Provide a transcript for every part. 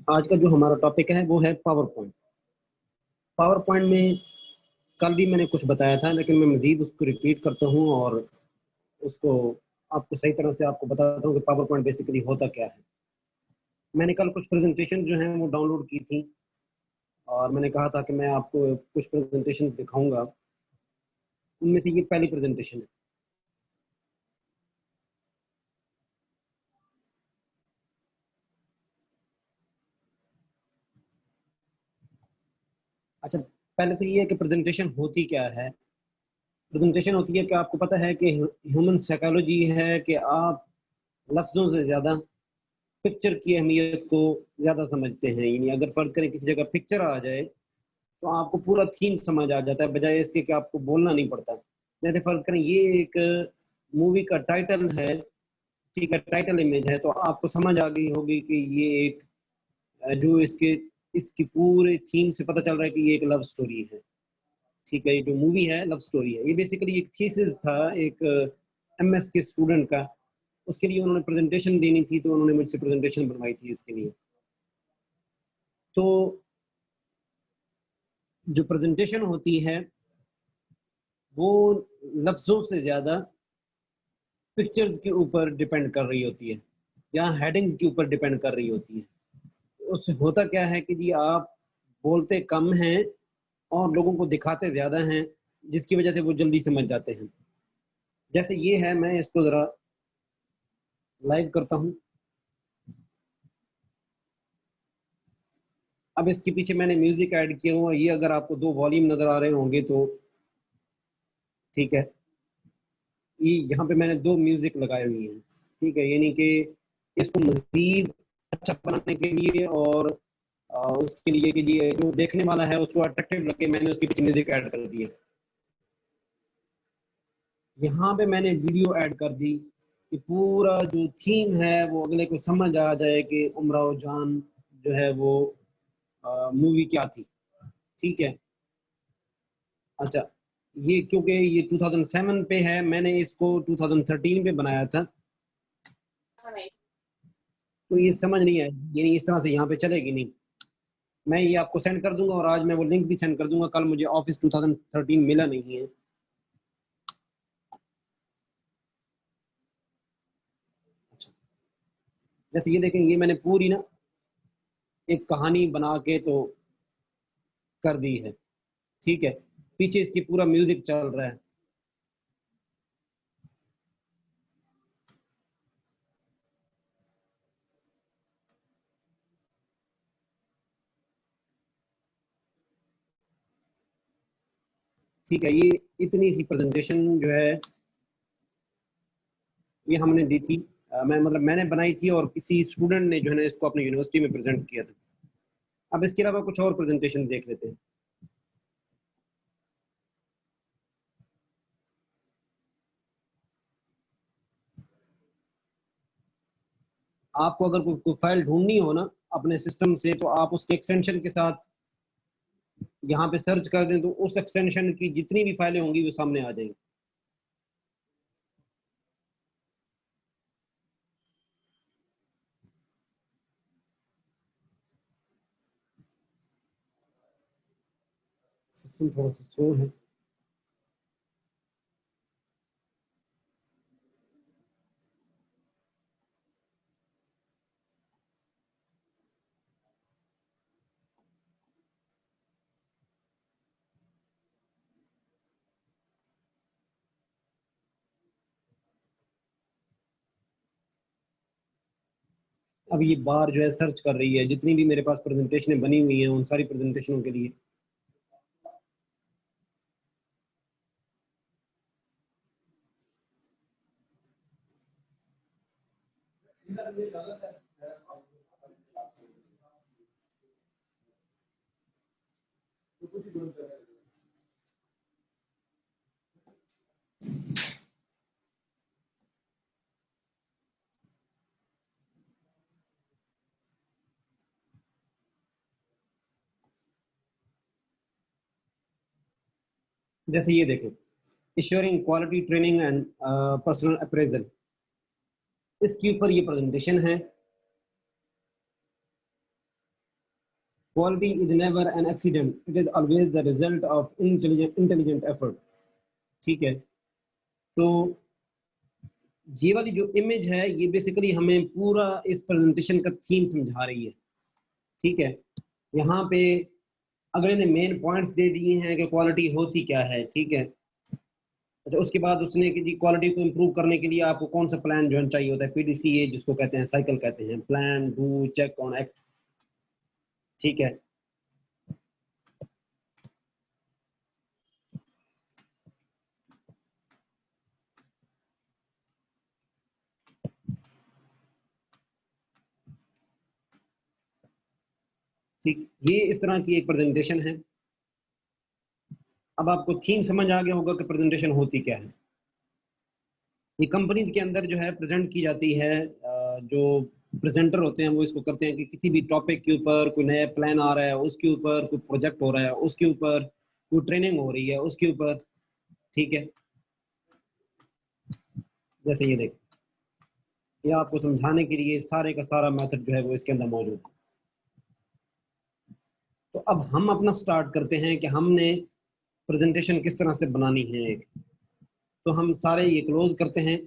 आज का जो हमारा टॉपिक है वो है पावर पॉइंट। पावर पॉइंट में कल भी मैंने कुछ बताया था, लेकिन मैं मज़ीद उसको रिपीट करता हूँ और उसको आपको सही तरह से आपको बताता हूँ कि पावर पॉइंट बेसिकली होता क्या है। मैंने कल कुछ प्रेजेंटेशन जो हैं वो डाउनलोड की थी और मैंने कहा था कि मैं आपको कुछ प्रेजेंटेशन दिखाऊंगा। उनमें से ये पहली प्रेजेंटेशन है। अच्छा, पहले तो ये है कि प्रेजेंटेशन होती क्या है। प्रेजेंटेशन होती है कि आपको पता है कि ह्यूमन साइकोलॉजी है कि आप लफ्ज़ों से ज़्यादा पिक्चर की अहमियत को ज़्यादा समझते हैं। यानी अगर फ़र्ज़ करें किसी जगह पिक्चर आ जाए तो आपको पूरा थीम समझ आ जाता है, बजाय इसके कि आपको बोलना नहीं पड़ता। जैसे फ़र्ज़ करें ये एक मूवी का टाइटल है, ठीक है, टाइटल इमेज है, तो आपको समझ आ गई होगी कि ये एक जो इसके इसकी पूरे थीम से पता चल रहा है कि ये एक लव स्टोरी है। ठीक है, ये जो मूवी है लव स्टोरी है। ये बेसिकली एक थीसिस था एक एमएस के स्टूडेंट का। उसके लिए उन्होंने प्रेजेंटेशन देनी थी, तो उन्होंने मुझसे प्रेजेंटेशन बनवाई थी इसके लिए। तो जो प्रेजेंटेशन होती है वो लफ्ज़ों से ज़्यादा पिक्चर्स के ऊपर डिपेंड कर रही होती है, या हेडिंग्स के ऊपर डिपेंड कर रही होती है। उससे होता क्या है कि जी आप बोलते कम हैं और लोगों को दिखाते ज़्यादा हैं, जिसकी वजह से वो जल्दी समझ जाते हैं। जैसे ये है, मैं इसको ज़रा लाइव करता हूँ। अब इसके पीछे मैंने म्यूज़िक ऐड किया हुआ है। ये अगर आपको 2 वॉल्यूम नज़र आ रहे होंगे तो ठीक है। ये यहाँ पे मैंने 2 म्यूज़िक लगाए हुए हैं, ठीक है? यानी कि इसको मज़ीद अच्छा बनाने के लिए और उसके लिए कि ये जो देखने वाला है उसको अट्रैक्टिव लगे, मैंने उसके पीछे म्यूज़िक ऐड कर दिए। यहाँ पे मैंने वीडियो ऐड कर दी कि पूरा जो थीम है वो अगले को समझ आ जाए कि उमराव जान जो है वो मूवी क्या थी, ठीक है? अच्छा, ये क्योंकि ये 2007 पे है, मैंने इसको 2013 पे बनाया था। तो ये समझ नहीं आएगी, यानी इस तरह से यहाँ पे चलेगी नहीं। मैं ये आपको सेंड कर दूंगा और आज मैं वो लिंक भी सेंड कर दूंगा। कल मुझे ऑफिस 2013 मिला नहीं है। अच्छा, जैसे ये देखें, ये मैंने पूरी ना एक कहानी बना के तो कर दी है, ठीक है? पीछे इसकी पूरा म्यूजिक चल रहा है। ठीक है, ये इतनी सी प्रेजेंटेशन जो है ये हमने दी थी। मैं मतलब मैंने बनाई थी और किसी स्टूडेंट ने जो है ना इसको अपनी यूनिवर्सिटी में प्रेजेंट किया था। अब इसके अलावा कुछ और प्रेजेंटेशन देख लेते हैं। आपको अगर कोई फाइल ढूंढनी हो ना अपने सिस्टम से, तो आप उसके एक्सटेंशन के साथ यहाँ पे सर्च कर दें तो उस एक्सटेंशन की जितनी भी फाइलें होंगी वो सामने आ जाएंगी। सिस्टम थोड़ा सा स्लो है। अब ये बार जो है सर्च कर रही है जितनी भी मेरे पास प्रेजेंटेशनें बनी हुई हैं उन सारी प्रेजेंटेशनों के लिए। जैसे ये देखें, ensuring quality training and personal appraisal, इसके ऊपर ये प्रेजेंटेशन है। Quality is never an accident. It is always the result of intelligent effort. ठीक है, तो ये वाली जो इमेज है ये बेसिकली हमें पूरा इस प्रेजेंटेशन का थीम समझा रही है। ठीक है, यहाँ पे अगले ने मेन पॉइंट्स दे दिए हैं कि क्वालिटी होती क्या है। ठीक है, अच्छा उसके बाद उसने कि जी क्वालिटी को इम्प्रूव करने के लिए आपको कौन सा प्लान जो है चाहिए होता है, पीडीसीए जिसको कहते हैं, साइकिल कहते हैं, plan, do, check, on, act. ठीक है, ठीक, ये इस तरह की एक प्रेजेंटेशन है। अब आपको थीम समझ आ गया होगा कि प्रेजेंटेशन होती क्या है। ये कंपनीज के अंदर जो है प्रेजेंट की जाती है। जो प्रेजेंटर होते हैं वो इसको करते हैं कि किसी भी टॉपिक के ऊपर कोई नया प्लान आ रहा है, उसके ऊपर कोई प्रोजेक्ट हो रहा है, उसके ऊपर कोई ट्रेनिंग हो रही है, उसके ऊपर। ठीक है, जैसे ये देख, ये आपको समझाने के लिए सारे का सारा मेथड जो है वो इसके अंदर मौजूद है। तो अब हम अपना स्टार्ट करते हैं कि हमने प्रेजेंटेशन किस तरह से बनानी है एक। तो हम सारे ये क्लोज करते हैं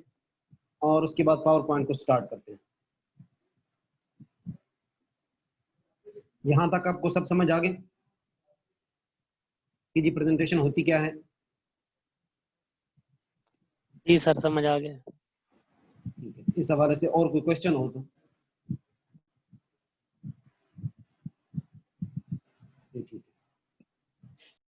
और उसके बाद पावर पॉइंट को स्टार्ट करते हैं। यहां तक आपको सब समझ आ गए कि जी प्रेजेंटेशन होती क्या है। जी सर, समझ आ गया। ठीक है, इस हवाले से और कोई क्वेश्चन हो तो। ठीक है।